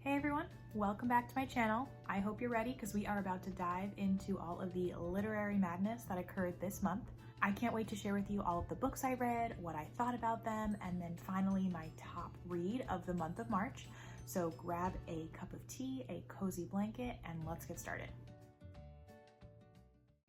Hey everyone, welcome back to my channel. I hope you're ready because we are about to dive into all of the literary madness that occurred this month. I can't wait to share with you all of the books I read, what I thought about them, and then finally my top read of the month of March. So grab a cup of tea, a cozy blanket, and let's get started.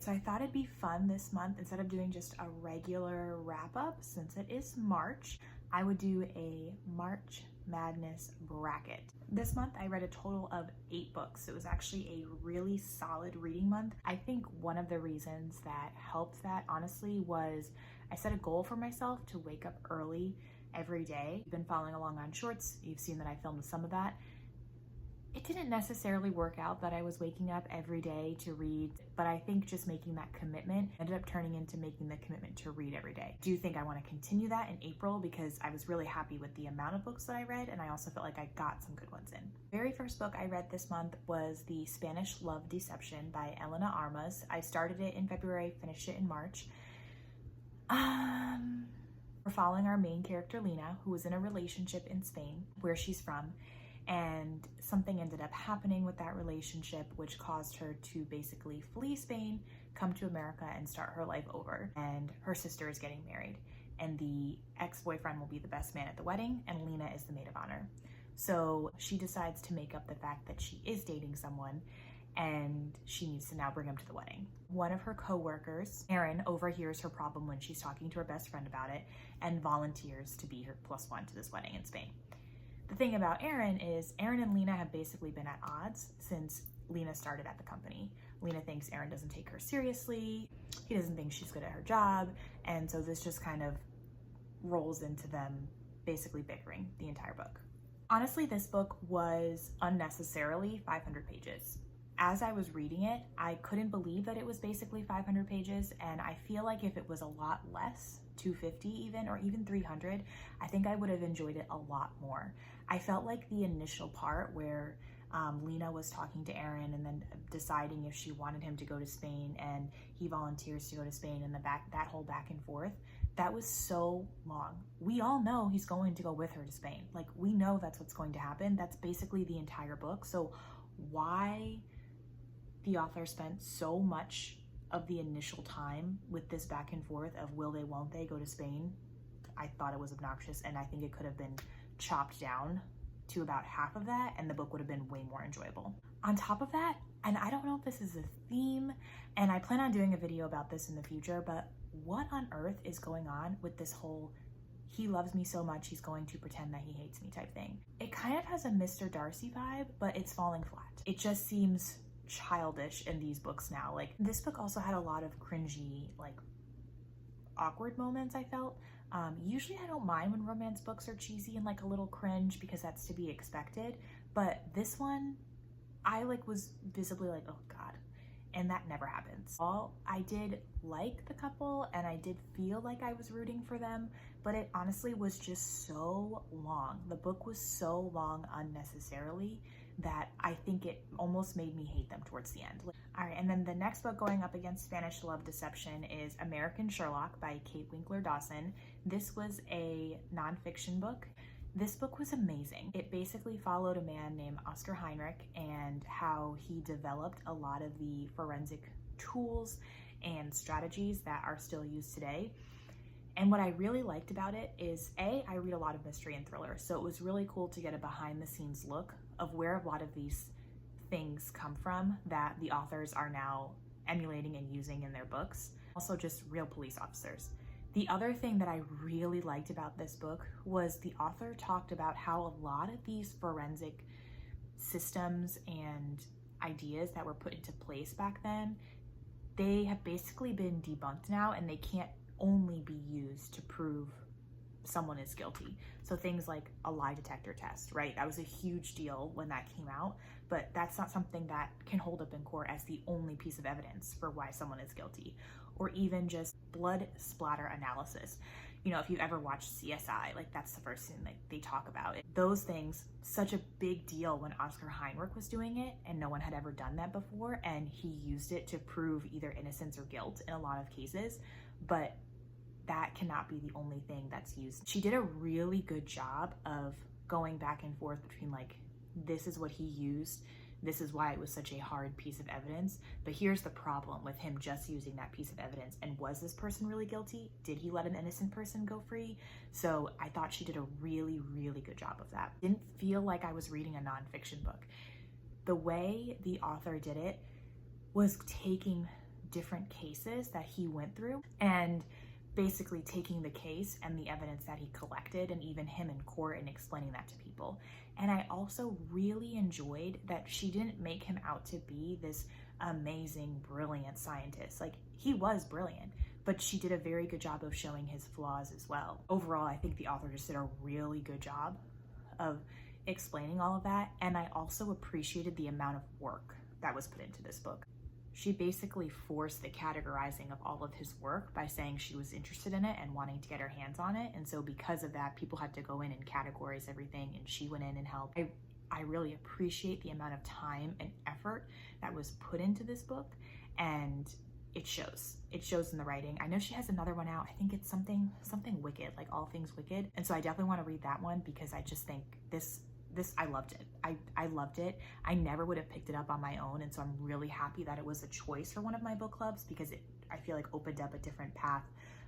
So I thought it'd be fun this month, instead of doing just a regular wrap up, since it is March, I would do a March Madness bracket. This month I read a total of 8 books. It was actually a really solid reading month. I think one of the reasons that helped that honestly was I set a goal for myself to wake up early every day. You've been following along on shorts, you've seen that I filmed some of that. It didn't necessarily work out that I was waking up every day to read, but I think just making that commitment ended up turning into making the commitment to read every day. I do think I want to continue that in April because I was really happy with the amount of books that I read, and I also felt like I got some good ones in. The very first book I read this month was The Spanish Love Deception by Elena Armas. I started it in February, finished it in March. We're following our main character, Lena, who was in a relationship in Spain, where she's from. And something ended up happening with that relationship, which caused her to basically flee Spain, come to America, and start her life over. And her sister is getting married, and the ex-boyfriend will be the best man at the wedding, and Lena is the maid of honor. So she decides to make up the fact that she is dating someone, and she needs to now bring him to the wedding. One of her co-workers, Erin, overhears her problem when she's talking to her best friend about it and volunteers to be her +1 to this wedding in Spain. The thing about Erin is Erin and Lena have basically been at odds since Lena started at the company. Lena thinks Erin doesn't take her seriously. He doesn't think she's good at her job. And so this just kind of rolls into them basically bickering the entire book. Honestly, this book was unnecessarily 500 pages. As I was reading it, I couldn't believe that it was basically 500 pages, and I feel like if it was a lot less, 250 even, or even 300, I think I would have enjoyed it a lot more. I felt like the initial part where Lena was talking to Erin and then deciding if she wanted him to go to Spain, and he volunteers to go to Spain, and that whole back and forth, that was so long. We all know he's going to go with her to Spain. Like, we know that's what's going to happen. That's basically the entire book. So why the author spent so much of the initial time with this back and forth of will they, won't they go to Spain, I thought it was obnoxious, and I think it could have been chopped down to about half of that, and the book would have been way more enjoyable. On top of that, and I don't know if this is a theme, and I plan on doing a video about this in the future, but what on earth is going on with this whole he loves me so much he's going to pretend that he hates me type thing? It kind of has a Mr. Darcy vibe, but it's falling flat. It just seems childish in these books now. Like, this book also had a lot of cringy, like, awkward moments, I felt. Usually I don't mind when romance books are cheesy and like a little cringe because that's to be expected, but this one I was visibly like, oh god, and that never happens. I did like the couple and I did feel like I was rooting for them, but it honestly was just so long. The book was so long unnecessarily that I think it almost made me hate them towards the end. All right, and then the next book going up against Spanish Love Deception is American Sherlock by Kate Winkler Dawson. This was a nonfiction book. This book was amazing. It basically followed a man named Oscar Heinrich and how he developed a lot of the forensic tools and strategies that are still used today. And what I really liked about it is, I read a lot of mystery and thriller, so it was really cool to get a behind the scenes look of where a lot of these things come from that the authors are now emulating and using in their books. Also just real police officers. The other thing that I really liked about this book was the author talked about how a lot of these forensic systems and ideas that were put into place back then, they have basically been debunked now, and they can't only be used to prove someone is guilty. So things like a lie detector test, right? That was a huge deal when that came out, but that's not something that can hold up in court as the only piece of evidence for why someone is guilty. Or even just blood splatter analysis. You know, if you've ever watched CSI, like that's the first thing that they talk about. Those things, such a big deal when Oscar Heinrich was doing it, and no one had ever done that before, and he used it to prove either innocence or guilt in a lot of cases, but that cannot be the only thing that's used. She did a really good job of going back and forth between like this is what he used. This is why it was such a hard piece of evidence. But here's the problem with him just using that piece of evidence. And was this person really guilty? Did he let an innocent person go free? So I thought she did a really, really good job of that. Didn't feel like I was reading a nonfiction book. The way the author did it was taking different cases that he went through and basically taking the case and the evidence that he collected, and even him in court, and explaining that to people. And I also really enjoyed that she didn't make him out to be this amazing, brilliant scientist. Like, he was brilliant, but she did a very good job of showing his flaws as well. Overall, I think the author just did a really good job of explaining all of that, and I also appreciated the amount of work that was put into this book. She basically forced the categorizing of all of his work by saying she was interested in it and wanting to get her hands on it. And so because of that, people had to go in and categorize everything, and she went in and helped. I really appreciate the amount of time and effort that was put into this book, and it shows. It shows in the writing. I know she has another one out. I think it's something Wicked, like All Things Wicked. And so I definitely want to read that one, because I just think this I loved it. I loved it. I never would have picked it up on my own, and so I'm really happy that it was a choice for one of my book clubs, because I feel like opened up a different path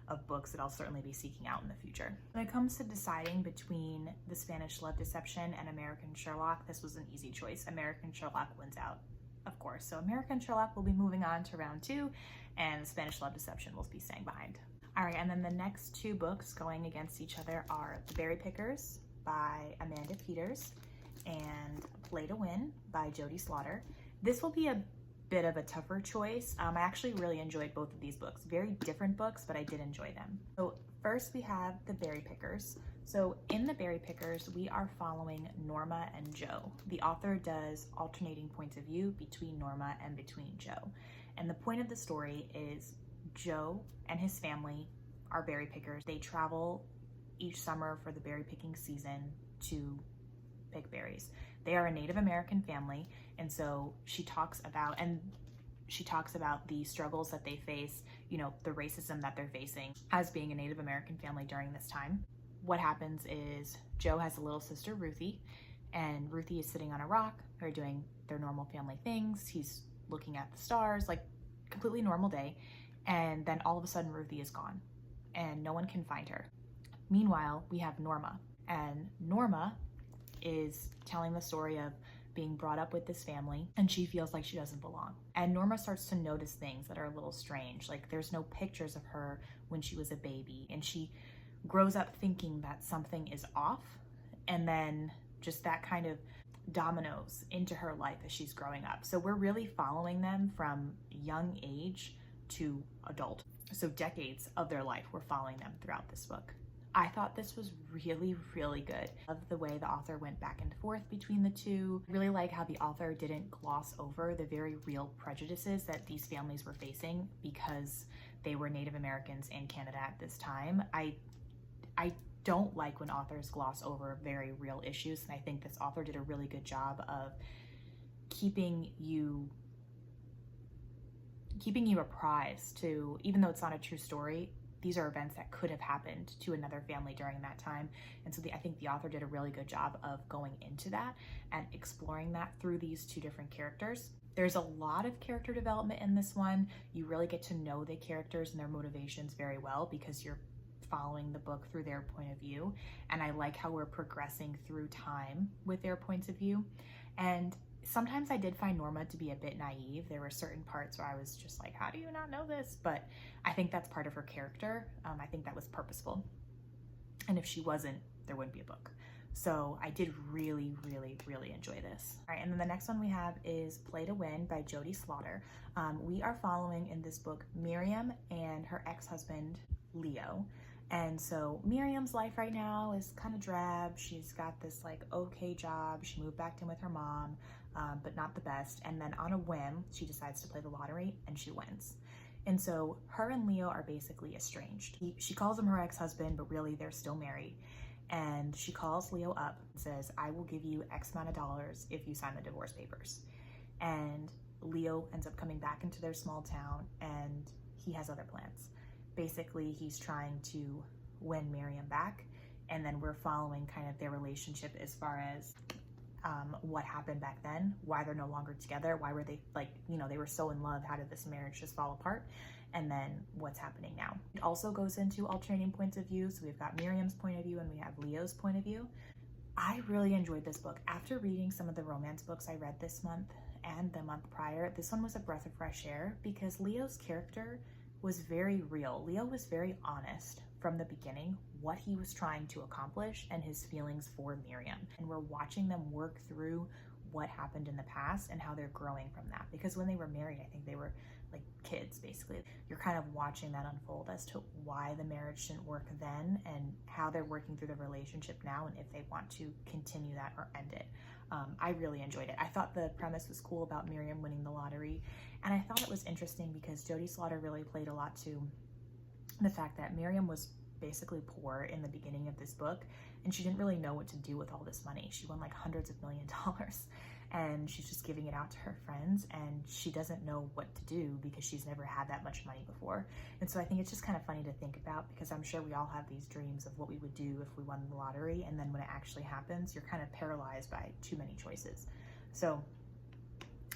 of books that I'll certainly be seeking out in the future. When it comes to deciding between The Spanish Love Deception and American Sherlock, this was an easy choice. American Sherlock wins out, of course. So American Sherlock will be moving on to round 2, and The Spanish Love Deception will be staying behind. All right, and then the next 2 books going against each other are The Berry Pickers by Amanda Peters and Play to Win by Jody Slaughter. This will be a bit of a tougher choice. I actually really enjoyed both of these books. Very different books, but I did enjoy them. So first we have The Berry Pickers. So in The Berry Pickers, we are following Norma and Joe. The author does alternating points of view between Norma and between Joe. And the point of the story is Joe and his family are berry pickers. They travel each summer for the berry picking season to pick berries. They are a Native American family, and so she talks about the struggles that they face, you know, the racism that they're facing as being a Native American family during this time. What happens is Joe has a little sister, Ruthie, and Ruthie is sitting on a rock. They're doing their normal family things. He's looking at the stars, like completely normal day. And then all of a sudden Ruthie is gone and no one can find her. Meanwhile, we have Norma, and Norma is telling the story of being brought up with this family, and she feels like she doesn't belong. And Norma starts to notice things that are a little strange, like there's no pictures of her when she was a baby, and she grows up thinking that something is off, and then just that kind of dominoes into her life as she's growing up. So we're really following them from young age to adult. So decades of their life, we're following them throughout this book. I thought this was really, really good. I love the way the author went back and forth between the two. I really like how the author didn't gloss over the very real prejudices that these families were facing because they were Native Americans in Canada at this time. I don't like when authors gloss over very real issues, and I think this author did a really good job of keeping you apprised to, even though it's not a true story, these are events that could have happened to another family during that time. And so I think the author did a really good job of going into that and exploring that through these two different characters. There's a lot of character development in this one. You really get to know the characters and their motivations very well because you're following the book through their point of view. And I like how we're progressing through time with their points of view. And sometimes I did find Norma to be a bit naive. There were certain parts where I was just like, how do you not know this? But I think that's part of her character. I think that was purposeful. And if she wasn't, there wouldn't be a book. So I did really, really, really enjoy this. All right, and then the next one we have is Play to Win by Jody Slaughter. We are following in this book Miriam and her ex-husband, Leo. And so Miriam's life right now is kind of drab. She's got this like okay job. She moved back in with her mom, but not the best. And then on a whim, she decides to play the lottery and she wins. And so her and Leo are basically estranged. She calls him her ex-husband, but really they're still married. And she calls Leo up and says, I will give you X amount of dollars if you sign the divorce papers. And Leo ends up coming back into their small town and he has other plans. Basically, he's trying to win Miriam back, and then we're following kind of their relationship as far as what happened back then, why they're no longer together, why were they like, you know, they were so in love, how did this marriage just fall apart, and then what's happening now. It also goes into alternating points of view. So we've got Miriam's point of view and we have Leo's point of view. I really enjoyed this book. After reading some of the romance books I read this month and the month prior, this one was a breath of fresh air because Leo's character was very real. Leo was very honest from the beginning, what he was trying to accomplish and his feelings for Miriam. And we're watching them work through what happened in the past and how they're growing from that. Because when they were married, I think they were like kids, basically. You're kind of watching that unfold as to why the marriage didn't work then and how they're working through the relationship now and if they want to continue that or end it. I really enjoyed it. I thought the premise was cool about Miriam winning the lottery. And I thought it was interesting because Jodie Slaughter really played a lot to the fact that Miriam was basically poor in the beginning of this book and she didn't really know what to do with all this money. She won like hundreds of $millions and she's just giving it out to her friends and she doesn't know what to do because she's never had that much money before. And so I think it's just kind of funny to think about because I'm sure we all have these dreams of what we would do if we won the lottery, and then when it actually happens, you're kind of paralyzed by too many choices. So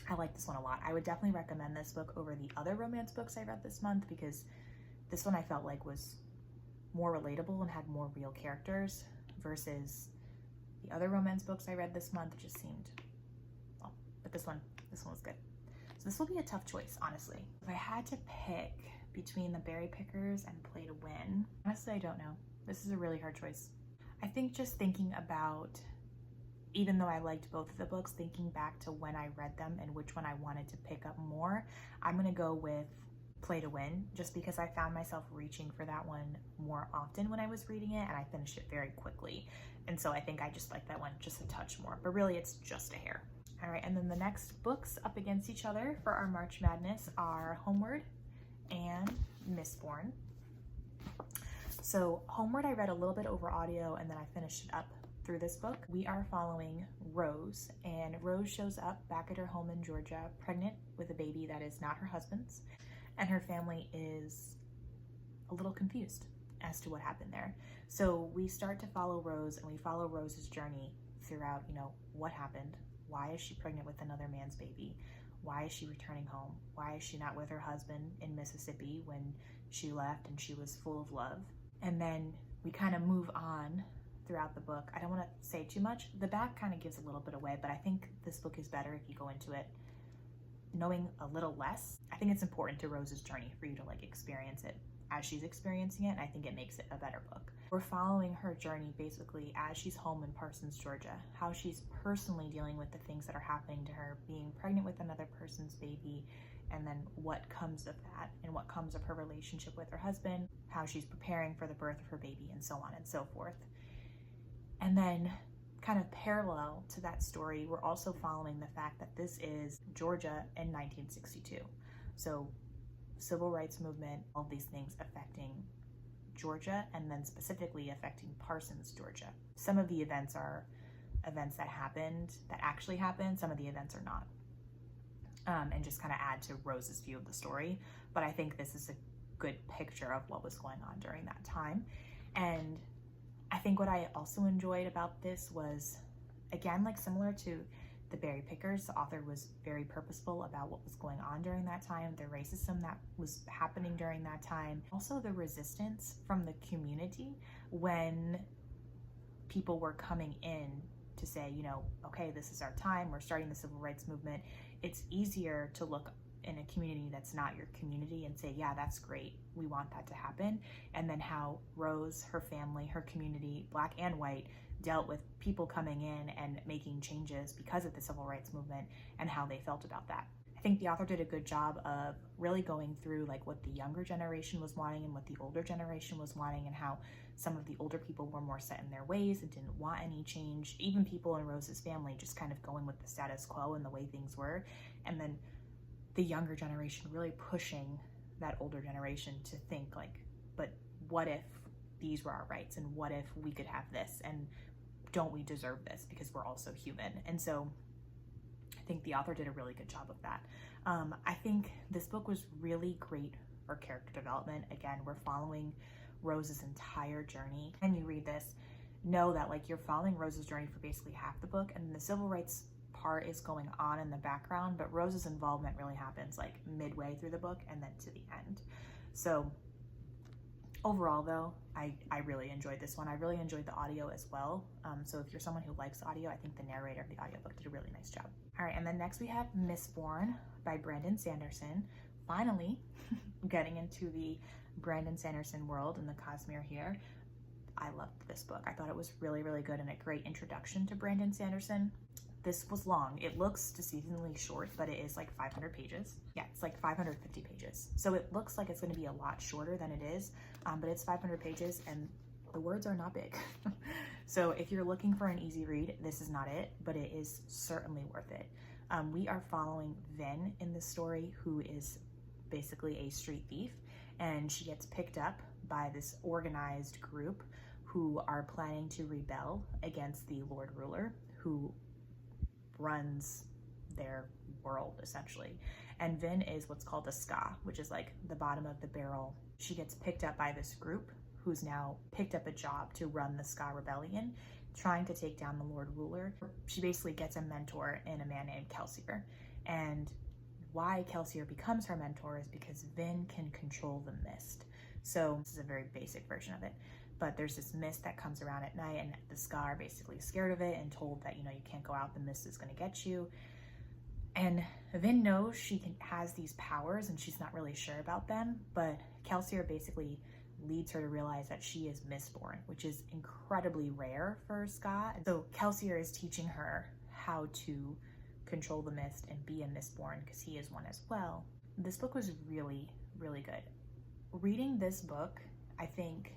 I like this one a lot. I would definitely recommend this book over the other romance books I read this month because this one I felt like was more relatable and had more real characters versus the other romance books I read this month just seemed, well, but this one was good. So this will be a tough choice, honestly. If I had to pick between the Berry Pickers and Play to Win, honestly, I don't know. This is a really hard choice. I think just thinking about, even though I liked both of the books, thinking back to when I read them and which one I wanted to pick up more, I'm gonna go with Play to Win, just because I found myself reaching for that one more often when I was reading it, and I finished it very quickly. And so I think I just like that one just a touch more, but really it's just a hair. All right, and then the next books up against each other for our March Madness are Homeward and Mistborn. So Homeward I read a little bit over audio and then I finished it up through this book. We are following Rose, and Rose shows up back at her home in Georgia, pregnant with a baby that is not her husband's. And her family is a little confused as to what happened there. So we start to follow Rose, and we follow Rose's journey throughout, you know, what happened? Why is she pregnant with another man's baby? Why is she returning home? Why is she not with her husband in Mississippi when she left and she was full of love? And then we kind of move on throughout the book. I don't want to say too much. The back kind of gives a little bit away, but I think this book is better if you go into it knowing a little less. I think it's important to Rose's journey for you to like experience it as she's experiencing it, and I think it makes it a better book. We're following her journey basically as she's home in Parsons, Georgia, how she's personally dealing with the things that are happening to her, being pregnant with another person's baby, and then what comes of that and what comes of her relationship with her husband, how she's preparing for the birth of her baby, and so on and so forth. And then kind of parallel to that story, we're also following the fact that this is Georgia in 1962. So civil rights movement, all these things affecting Georgia, and then specifically affecting Parsons, Georgia. Some of the events are events that happened, that actually happened. Some of the events are not. And just kind of add to Rose's view of the story. But I think this is a good picture of what was going on during that time. And I think what I also enjoyed about this was, again, like similar to the Berry Pickers, the author was very purposeful about what was going on during that time, the racism that was happening during that time, also the resistance from the community when people were coming in to say, you know, okay, this is our time, we're starting the civil rights movement. It's easier to look in a community that's not your community and say, yeah, that's great, we want that to happen. And then how Rose, her family, her community, black and white, dealt with people coming in and making changes because of the civil rights movement and how they felt about that. I think the author did a good job of really going through like what the younger generation was wanting and what the older generation was wanting, and how some of the older people were more set in their ways and didn't want any change. Even people in Rose's family just kind of going with the status quo and the way things were. And then the younger generation really pushing that older generation to think like, but what if these were our rights, and what if we could have this, and don't we deserve this because we're also human? And so I think the author did a really good job of that. I think this book was really great for character development. Again, we're following Rose's entire journey, and you read this, know that like you're following Rose's journey for basically half the book, and the civil rights part is going on in the background, but Rose's involvement really happens like midway through the book and then to the end. So overall though, I really enjoyed this one. I really enjoyed the audio as well. So if you're someone who likes audio, I think the narrator of the audiobook did a really nice job. All right, and then next we have Mistborn by Brandon Sanderson. Finally getting into the Brandon Sanderson world and the Cosmere here. I loved this book. I thought it was really, really good and a great introduction to Brandon Sanderson. This was long. It looks deceivingly short, but it is like 500 pages. Yeah, it's like 550 pages. So it looks like it's going to be a lot shorter than it is, but it's 500 pages and the words are not big. So if you're looking for an easy read, this is not it, but it is certainly worth it. We are following Vin in this story, who is basically a street thief, and she gets picked up by this organized group who are planning to rebel against the Lord Ruler, who runs their world essentially. And Vin is what's called a ska, which is like the bottom of the barrel. She gets picked up by this group who's now picked up a job to run the ska rebellion, trying to take down the Lord Ruler. She basically gets a mentor in a man named Kelsier. And why Kelsier becomes her mentor is because Vin can control the mist. So this is a very basic version of it, but there's this mist that comes around at night, and the ska are basically scared of it and told that, you know, you can't go out, the mist is going to get you. And Vin knows she has these powers and she's not really sure about them, but Kelsier basically leads her to realize that she is Mistborn, which is incredibly rare for ska. And so Kelsier is teaching her how to control the mist and be a Mistborn, because he is one as well. This book was really, really good. Reading this book, I think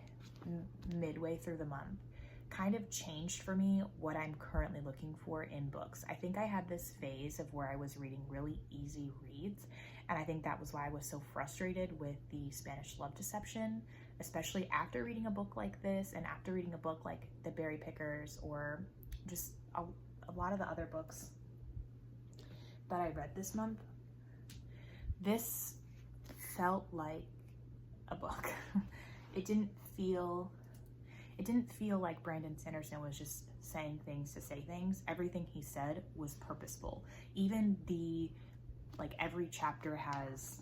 midway through the month, kind of changed for me what I'm currently looking for in books. I think I had this phase of where I was reading really easy reads, and I think that was why I was so frustrated with the Spanish Love Deception, especially after reading a book like this and after reading a book like The Berry Pickers, or just a lot of the other books that I read this month. This felt like a book. It didn't feel like Brandon Sanderson was just saying things to say things. Everything he said was purposeful. Even like every chapter has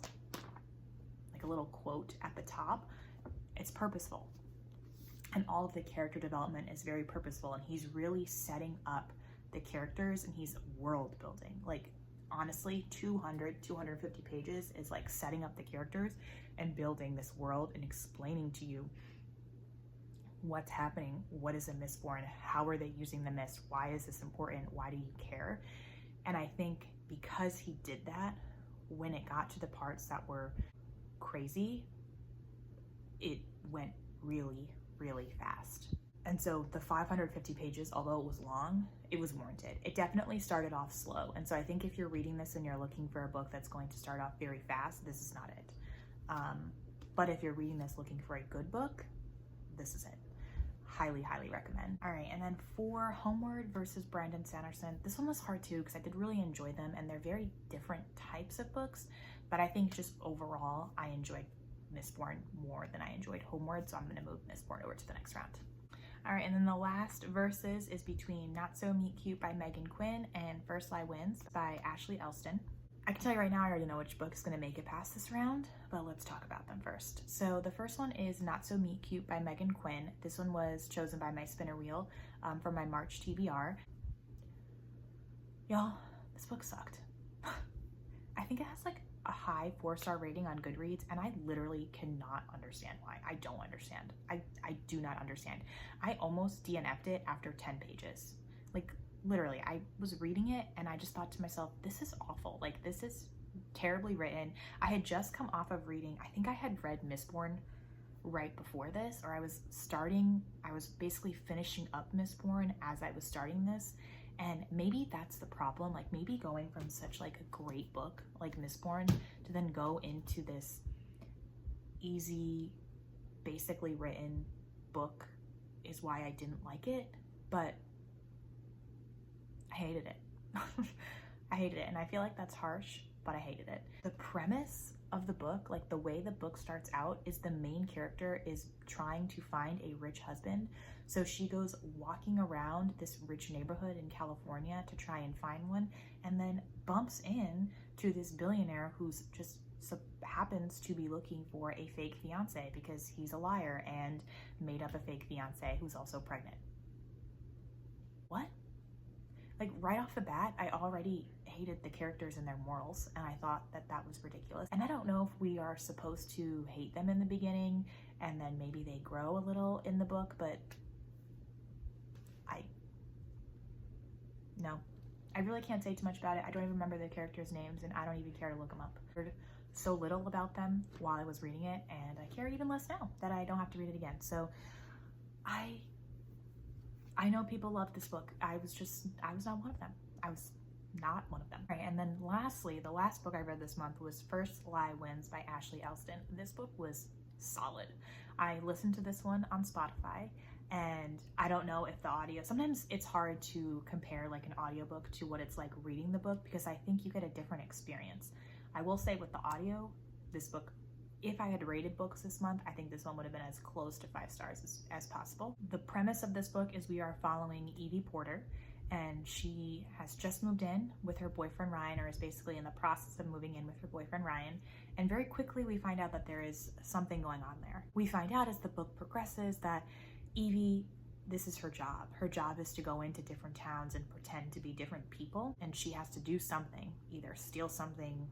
like a little quote at the top. It's purposeful. And all of the character development is very purposeful, and he's really setting up the characters and he's world building. Like honestly, 250 pages is like setting up the characters and building this world and explaining to you what's happening, what is a Mistborn, how are they using the mist, why is this important, why do you care? And I think because he did that, when it got to the parts that were crazy, it went really, really fast. And so the 550 pages, although it was long, it was warranted. It definitely started off slow. And so I think if you're reading this and you're looking for a book that's going to start off very fast, this is not it. But if you're reading this looking for a good book, this is it. Highly, highly recommend. All right, and then for Homeward versus Brandon Sanderson, this one was hard too because I did really enjoy them, and they're very different types of books, but I think just overall, I enjoyed Mistborn more than I enjoyed Homeward, so I'm gonna move Mistborn over to the next round. All right, and then the last verses is between Not So Meet Cute by Megan Quinn and First Lie Wins by Ashley Elston. I can tell you right now, I already know which book is going to make it past this round, but let's talk about them first. So the first one is Not So Meet Cute by Megan Quinn. This one was chosen by my spinner wheel for my March TBR. Y'all, this book sucked. I think it has like a high 4-star rating on Goodreads, and I literally cannot understand why. I don't understand. I do not understand. I almost DNF'd it after 10 pages. Like, literally, I was reading it and I just thought to myself, this is awful. Like, this is terribly written. I had just come off of reading, I think I had read Mistborn right before this, or I was basically finishing up Mistborn as I was starting this. And maybe that's the problem. Like, maybe going from such like a great book like Mistborn to then go into this easy, basically written book is why I didn't like it. But I hated it. I hated it, and I feel like that's harsh, but I hated it. The premise of the book, like the way the book starts out, is the main character is trying to find a rich husband. So she goes walking around this rich neighborhood in California to try and find one, and then bumps in to this billionaire who's just happens to be looking for a fake fiance because he's a liar and made up a fake fiance who's also pregnant. What? Like right off the bat, I already hated the characters and their morals, and I thought that that was ridiculous. And I don't know if we are supposed to hate them in the beginning and then maybe they grow a little in the book, but no. I really can't say too much about it. I don't even remember the characters' names, and I don't even care to look them up. I heard so little about them while I was reading it, and I care even less now that I don't have to read it again. So I know people love this book. I was not one of them. I was not one of them. Right, and then lastly, the last book I read this month was First Lie Wins by Ashley Elston. This book was solid. I listened to this one on Spotify, and I don't know if the audio, sometimes it's hard to compare like an audiobook to what it's like reading the book because I think you get a different experience. I will say with the audio, this book, if I had rated books this month, I think this one would have been as close to 5 stars as possible. The premise of this book is we are following Evie Porter, and she has just moved in with her boyfriend Ryan, or is basically in the process of moving in with her boyfriend Ryan. And very quickly we find out that there is something going on there. We find out as the book progresses that Evie, this is her job. Her job is to go into different towns and pretend to be different people, and she has to do something, either steal something,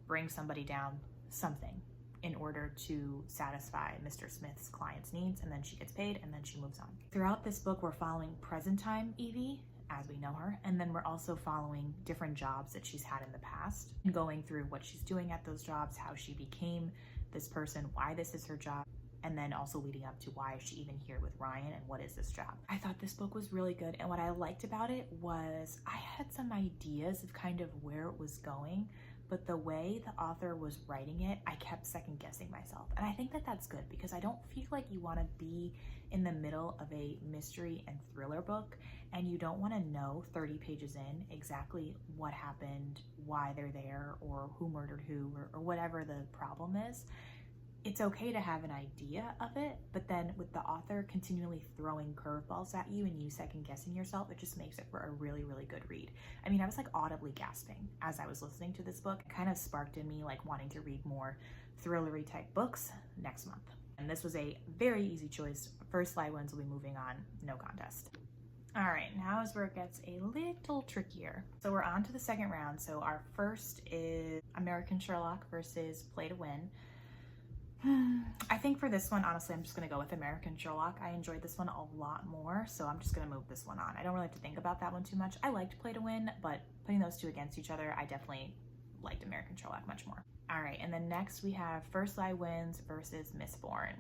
bring somebody down, something, in order to satisfy Mr. Smith's client's needs, and then she gets paid, and then she moves on. Throughout this book, we're following present time Evie, as we know her, and then we're also following different jobs that she's had in the past, and going through what she's doing at those jobs, how she became this person, why this is her job, and then also leading up to why is she even here with Ryan and what is this job. I thought this book was really good, and what I liked about it was I had some ideas of kind of where it was going, but the way the author was writing it, I kept second guessing myself. And I think that that's good because I don't feel like you want to be in the middle of a mystery and thriller book and you don't want to know 30 pages in exactly what happened, why they're there, or who murdered who, or whatever the problem is. It's okay to have an idea of it, but then with the author continually throwing curveballs at you and you second guessing yourself, it just makes it for a really, really good read. I mean, I was like audibly gasping as I was listening to this book. It kind of sparked in me like wanting to read more thrillery type books next month. And this was a very easy choice. First Lie Wins will be moving on, no contest. All right, now is where it gets a little trickier. So we're on to the second round. So our first is American Sherlock versus Play to Win. I think for this one, honestly, I'm just going to go with American Sherlock. I enjoyed this one a lot more, so I'm just going to move this one on. I don't really have to think about that one too much. I liked Play to Win, but putting those two against each other, I definitely liked American Sherlock much more. All right, and then next we have First Lie Wins versus Mistborn.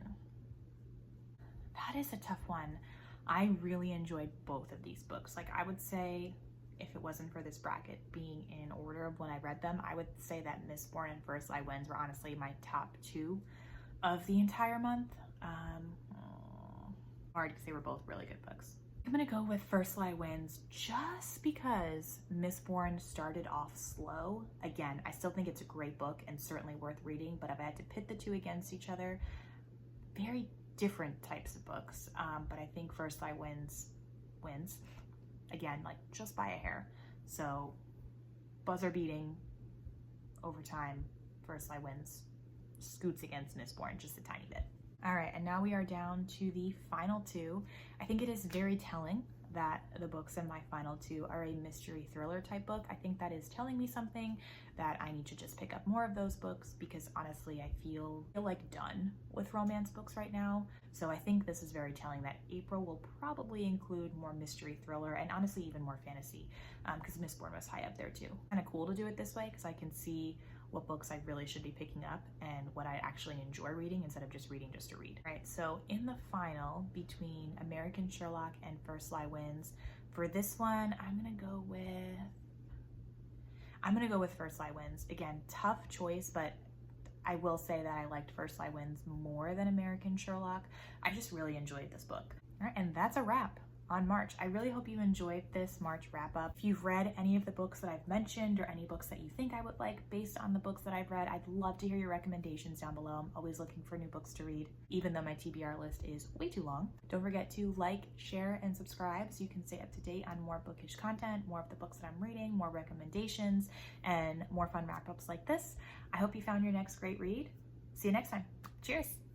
That is a tough one. I really enjoyed both of these books. Like, I would say, if it wasn't for this bracket being in order of when I read them, I would say that Mistborn and First Lie Wins were honestly my top 2 of the entire month. Hard because they were both really good books. I'm gonna go with First Lie Wins just because Mistborn started off slow. Again, I still think it's a great book and certainly worth reading, but if I had to pit the two against each other, very different types of books. But I think First Lie Wins. Again, like just by a hair. So buzzer beating over time, First Lie Wins scoots against Mistborn just a tiny bit. All right, and now we are down to the final 2. I think it is very telling that the books in my final 2 are a mystery thriller type book. I think that is telling me something that I need to just pick up more of those books because honestly, I feel like done with romance books right now. So I think this is very telling that April will probably include more mystery thriller and honestly even more fantasy because Mistborn was high up there too. Kind of cool to do it this way because I can see what books I really should be picking up and what I actually enjoy reading instead of just reading just to read. All right, so in the final between American Sherlock and First Lie Wins, for this one, I'm gonna go with First Lie Wins. Again, tough choice, but I will say that I liked First Lie Wins more than American Sherlock. I just really enjoyed this book. All right, and that's a wrap on March. I really hope you enjoyed this March wrap up. If you've read any of the books that I've mentioned or any books that you think I would like based on the books that I've read, I'd love to hear your recommendations down below. I'm always looking for new books to read, even though my TBR list is way too long. Don't forget to like, share, and subscribe so you can stay up to date on more bookish content, more of the books that I'm reading, more recommendations, and more fun wrap-ups like this. I hope you found your next great read. See you next time. Cheers!